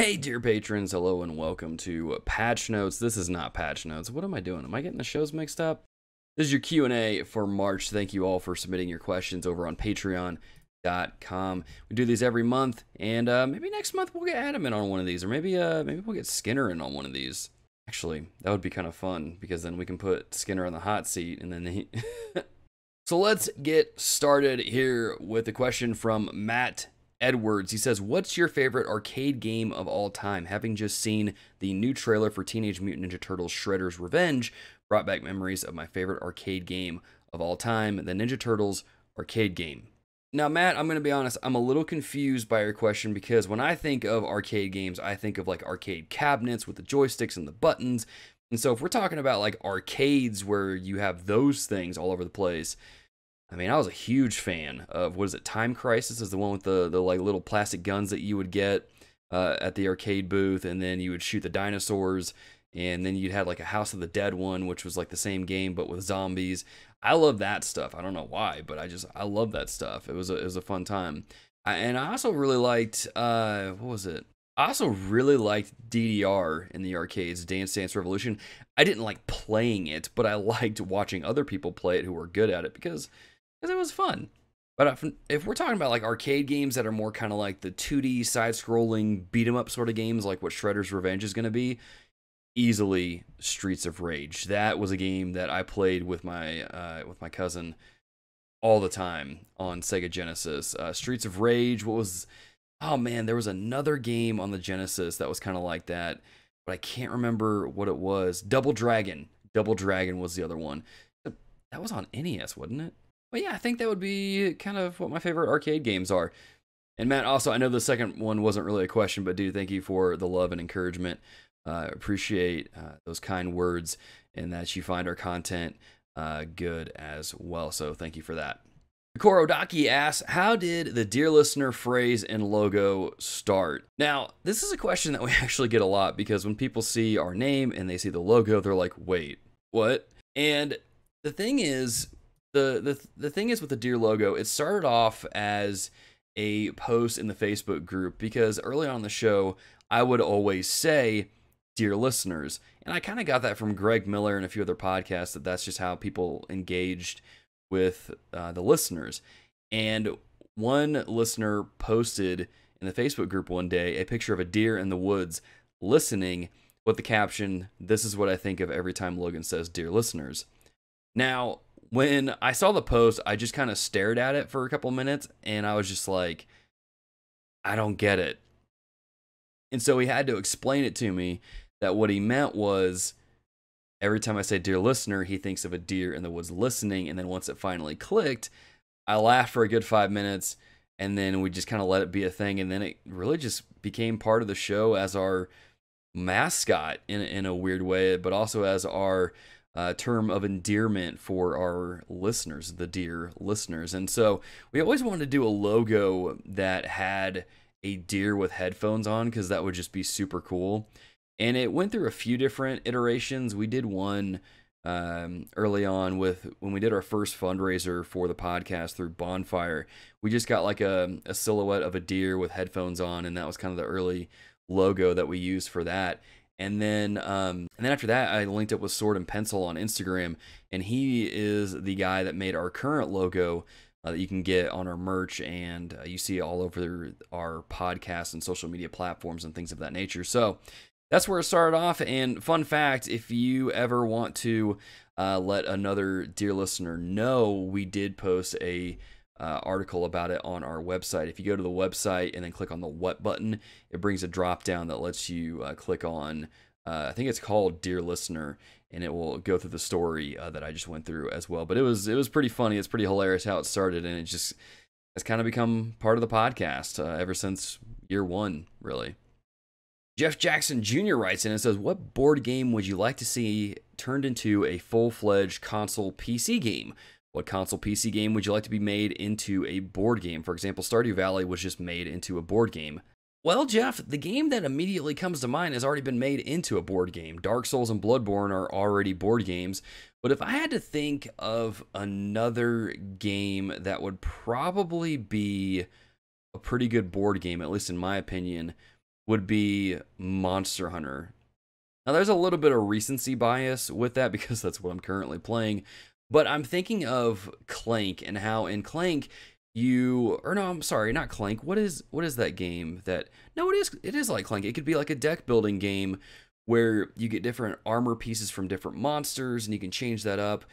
Hey, dear patrons, hello and welcome to Patch Notes. This is not Patch Notes. What am I doing? Am I getting the shows mixed up? This is your Q&A for March. Thank you all for submitting your questions over on patreon.com. We do these every month, and maybe next month we'll get Adam in on one of these, or maybe we'll get Skinner in on one of these. Actually, that would be kind of fun, because then we can put Skinner on the hot seat, and then he... So let's get started here with a question from Matt Edwards. He says, what's your favorite arcade game of all time? Having just seen the new trailer for Teenage Mutant Ninja Turtles Shredder's Revenge, brought back memories of my favorite arcade game of all time, the Ninja Turtles arcade game. Now, Matt, I'm going to be honest, I'm a little confused by your question, because when I think of arcade games, I think of like arcade cabinets with the joysticks and the buttons. And so if we're talking about like arcades where you have those things all over the place, I mean, I was a huge fan of, what is it, Time Crisis is the one with the like little plastic guns that you would get at the arcade booth, and then you would shoot the dinosaurs, and then you'd have like a House of the Dead one, which was like the same game but with zombies. I love that stuff. I don't know why, but I love that stuff. It was a fun time. And I also really liked what was it? I also really liked DDR in the arcades, Dance Dance Revolution. I didn't like playing it, but I liked watching other people play it who were good at it, because it was fun. But if we're talking about like arcade games that are more kind of like the 2D side-scrolling beat-em-up sort of games, like what Shredder's Revenge is going to be, easily Streets of Rage. That was a game that I played with my cousin all the time on Sega Genesis. Streets of Rage. What was? Oh man, there was another game on the Genesis that was kind of like that, but I can't remember what it was. Double Dragon. Double Dragon was the other one. That was on NES, wasn't it? But yeah, I think that would be kind of what my favorite arcade games are. And Matt, also, I know the second one wasn't really a question, but dude, thank you for the love and encouragement. Appreciate those kind words, and that you find our content good as well. So thank you for that. Korodaki asks, how did the Dear Listener phrase and logo start? Now, this is a question that we actually get a lot, because when people see our name and they see the logo, they're like, wait, what? And the thing is, the thing is with the Dear logo, it started off as a post in the Facebook group, because early on in the show, I would always say, Dear Listeners. And I kind of got that from Greg Miller and a few other podcasts, that that's just how people engaged with the listeners. And one listener posted in the Facebook group one day a picture of a deer in the woods listening, with the caption, "This is what I think of every time Logan says Dear Listeners." Now, when I saw the post, I just kind of stared at it for a couple minutes, and I was just like, I don't get it. And so he had to explain it to me, that what he meant was, every time I say Dear Listener, he thinks of a deer in the woods listening, and then once it finally clicked, I laughed for a good 5 minutes, and then we just kind of let it be a thing, and then it really just became part of the show as our mascot in a weird way, but also as our term of endearment for our listeners, the Dear Listeners. And so we always wanted to do a logo that had a deer with headphones on, because that would just be super cool. And it went through a few different iterations. We did one early on when we did our first fundraiser for the podcast through Bonfire. We just got like a silhouette of a deer with headphones on, and that was kind of the early logo that we used for that. And then after that, I linked up with Sword and Pencil on Instagram, and he is the guy that made our current logo that you can get on our merch, and you see all over our podcast and social media platforms and things of that nature. So that's where it started off. And fun fact, if you ever want to let another Dear Listener know, we did post a article about it on our website. If you go to the website and then click on the What button, it brings a drop down that lets you click on, I think it's called Dear Listener, and it will go through the story that I just went through as well. But it was pretty funny. It's pretty hilarious how it started, and it's kind of become part of the podcast ever since year one, really. Jeff Jackson Jr. writes in and says, what board game would you like to see turned into a full-fledged console PC game? What console PC game would you like to be made into a board game? For example, Stardew Valley was just made into a board game. Well, Jeff, the game that immediately comes to mind has already been made into a board game. Dark Souls and Bloodborne are already board games. But if I had to think of another game that would probably be a pretty good board game, at least in my opinion, would be Monster Hunter. Now, there's a little bit of recency bias with that because that's what I'm currently playing, but I'm thinking of Clank and how in Clank I'm sorry, not Clank. What is that game that, no, it is like Clank. It could be like a deck building game where you get different armor pieces from different monsters and you can change that up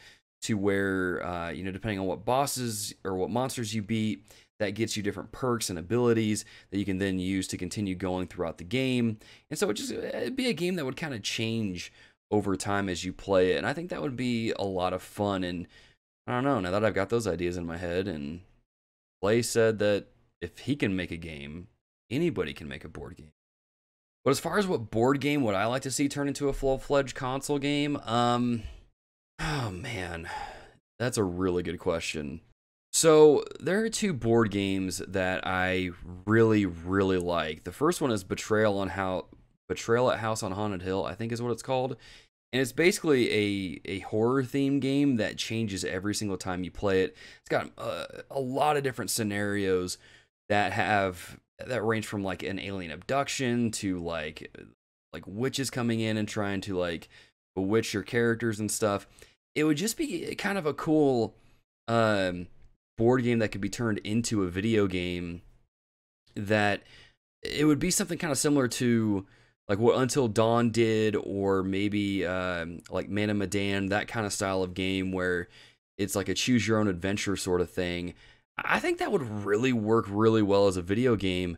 to where, depending on what bosses or what monsters you beat, that gets you different perks and abilities that you can then use to continue going throughout the game. And so it'd be a game that would kind of change over time as you play it. And I think that would be a lot of fun. And I don't know, now that I've got those ideas in my head, and Clay said that if he can make a game, anybody can make a board game. But as far as what board game would I like to see turn into a full-fledged console game? Oh man, that's a really good question. So there are two board games that I really, really like. The first one is Betrayal at House on Haunted Hill, I think is what it's called. And it's basically a horror themed game that changes every single time you play it. It's got a lot of different scenarios that range from like an alien abduction to like witches coming in and trying to like bewitch your characters and stuff. It would just be kind of a cool board game that could be turned into a video game, that it would be something kind of similar to like what Until Dawn did, or maybe like Man of Medan, that kind of style of game where it's like a choose your own adventure sort of thing. I think that would really work really well as a video game,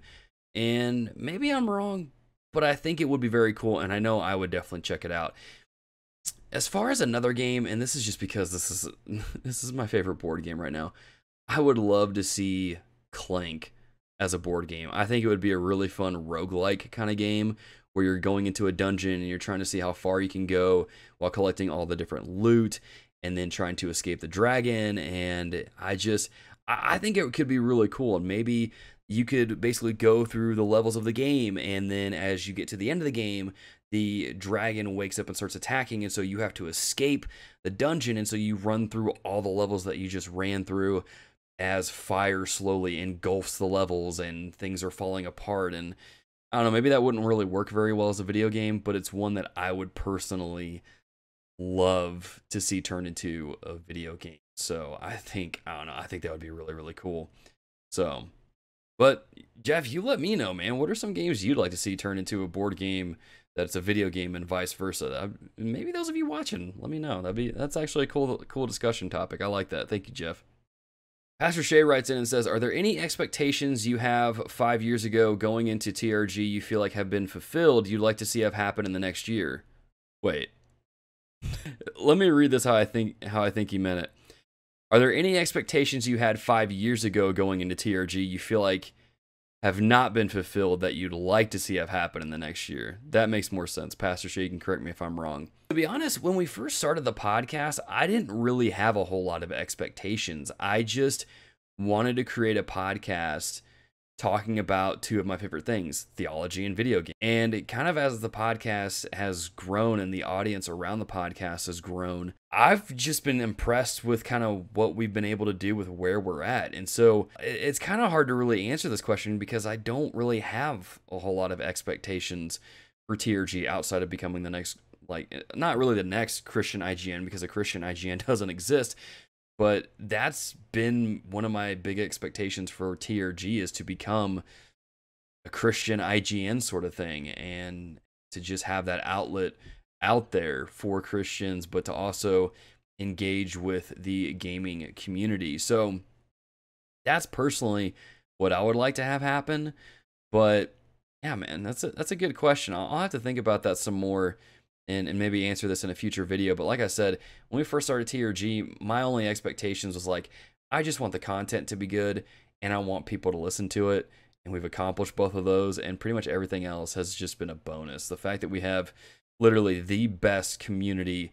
and maybe I'm wrong, but I think it would be very cool, and I know I would definitely check it out. As far as another game, and this is just because this is my favorite board game right now, I would love to see Clank as a board game. I think it would be a really fun roguelike kind of game where you're going into a dungeon and you're trying to see how far you can go while collecting all the different loot and then trying to escape the dragon. And I think it could be really cool. And maybe you could basically go through the levels of the game, and then as you get to the end of the game, the dragon wakes up and starts attacking, and so you have to escape the dungeon, and so you run through all the levels that you just ran through as fire slowly engulfs the levels and things are falling apart. And I don't know, maybe that wouldn't really work very well as a video game, but it's one that I would personally love to see turned into a video game. So I think that would be really, really cool. So, but Jeff, you let me know, man. What are some games you'd like to see turn into a board game that's a video game, and vice versa? Maybe those of you watching, let me know. That's actually a cool discussion topic. I like that. Thank you, Jeff. Pastor Shay writes in and says, are there any expectations you have 5 years ago going into TRG you feel like have been fulfilled you'd like to see have happen in the next year? Wait. Let me read this how I think he meant it. Are there any expectations you had 5 years ago going into TRG you feel like have not been fulfilled that you'd like to see have happen in the next year? That makes more sense. Pastor Shay, you can correct me if I'm wrong. To be honest, when we first started the podcast, I didn't really have a whole lot of expectations. I just wanted to create a podcast talking about two of my favorite things, theology and video games. And it kind of, as the podcast has grown and the audience around the podcast has grown, I've just been impressed with kind of what we've been able to do with where we're at. And so it's kind of hard to really answer this question because I don't really have a whole lot of expectations for TRG outside of becoming the next, like, not really the next Christian IGN, because a Christian IGN doesn't exist. But that's been one of my big expectations for TRG, is to become a Christian IGN sort of thing, and to just have that outlet out there for Christians, but to also engage with the gaming community. So that's personally what I would like to have happen. But yeah, man, that's a good question. I'll have to think about that some more and maybe answer this in a future video. But like I said, when we first started TRG, my only expectations was like, I just want the content to be good and I want people to listen to it. And we've accomplished both of those, and pretty much everything else has just been a bonus. The fact that we have literally the best community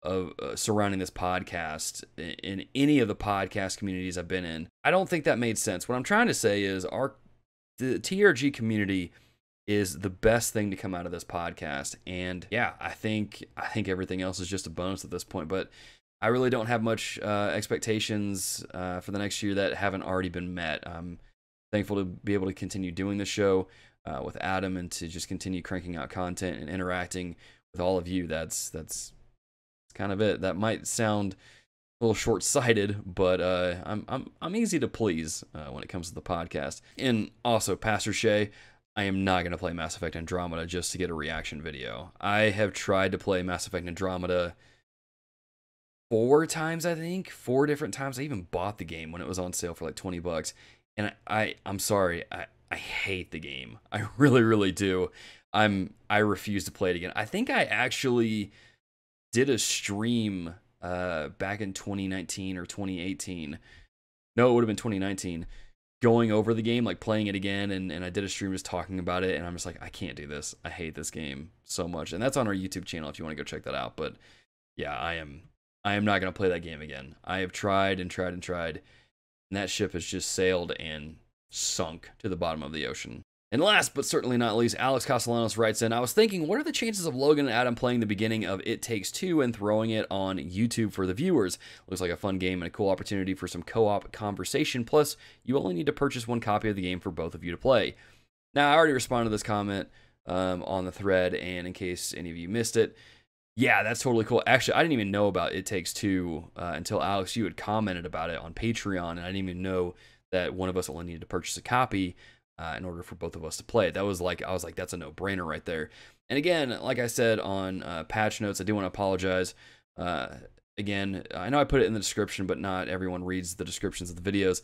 of surrounding this podcast in any of the podcast communities I've been in, I don't think that made sense. What I'm trying to say is the TRG community is the best thing to come out of this podcast. And yeah, I think everything else is just a bonus at this point. But I really don't have much expectations for the next year that haven't already been met. I'm thankful to be able to continue doing the show. with Adam, and to just continue cranking out content and interacting with all of you. That's kind of it. That might sound a little short-sighted, but I'm easy to please when it comes to the podcast. And also, Pastor Shay, I am not going to play Mass Effect Andromeda just to get a reaction video. I have tried to play Mass Effect Andromeda 4 times, I think. 4 different times. I even bought the game when it was on sale for like $20. And I'm sorry, I hate the game. I really, really do. I refuse to play it again. I think I actually did a stream back in 2019 or 2018. No, it would have been 2019. Going over the game, like playing it again, and I did a stream just talking about it, and I'm just like, I can't do this. I hate this game so much. And that's on our YouTube channel if you want to go check that out. But yeah, I am not going to play that game again. I have tried and tried and tried, and that ship has just sailed and sunk to the bottom of the ocean. And last but certainly not least, Alex Castellanos writes in, I was thinking, what are the chances of Logan and Adam playing the beginning of It Takes Two and throwing it on YouTube for the viewers? Looks like a fun game and a cool opportunity for some co-op conversation. Plus, you only need to purchase 1 copy of the game for both of you to play. Now, I already responded to this comment on the thread, and in case any of you missed it, yeah, that's totally cool. Actually, I didn't even know about It Takes Two until Alex, you had commented about it on Patreon, and I didn't even know that one of us only needed to purchase a copy in order for both of us to play it. That was like, I was like, that's a no-brainer right there. And again, like I said on patch notes, I do want to apologize. Again, I know I put it in the description, but not everyone reads the descriptions of the videos.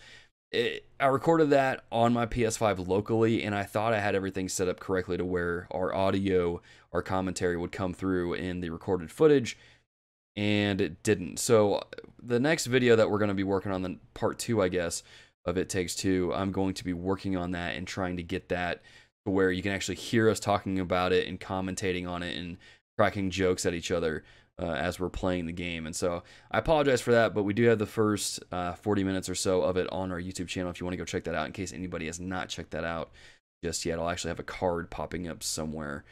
I recorded that on my PS5 locally, and I thought I had everything set up correctly to where our audio, our commentary would come through in the recorded footage, and it didn't. So the next video that we're going to be working on, the part 2, I guess, of It Takes Two, I'm going to be working on that and trying to get that to where you can actually hear us talking about it and commentating on it and cracking jokes at each other as we're playing the game. And so I apologize for that, but we do have the first 40 minutes or so of it on our YouTube channel if you want to go check that out, in case anybody has not checked that out just yet. I'll actually have a card popping up somewhere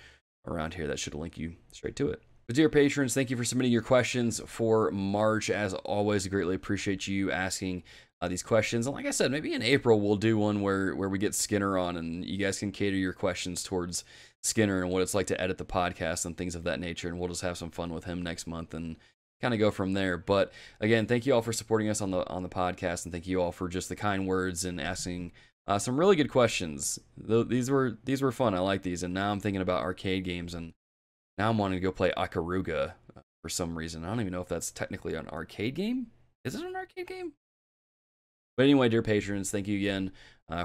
around here that should link you straight to it. But dear patrons, thank you for submitting your questions for March. As always, I greatly appreciate you asking these questions. And like I said, maybe in April we'll do one where we get Skinner on, and you guys can cater your questions towards Skinner and what it's like to edit the podcast and things of that nature, and we'll just have some fun with him next month and kind of go from there. But again, thank you all for supporting us on the podcast, and thank you all for just the kind words and asking some really good questions. These were fun. I like these, and now I'm thinking about arcade games, and now I'm wanting to go play Ikaruga for some reason. I don't even know if that's technically an arcade game. Is it an arcade game? But anyway, dear patrons, thank you again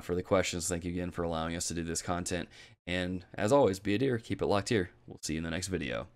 for the questions. Thank you again for allowing us to do this content. And as always, be a dear, keep it locked here. We'll see you in the next video.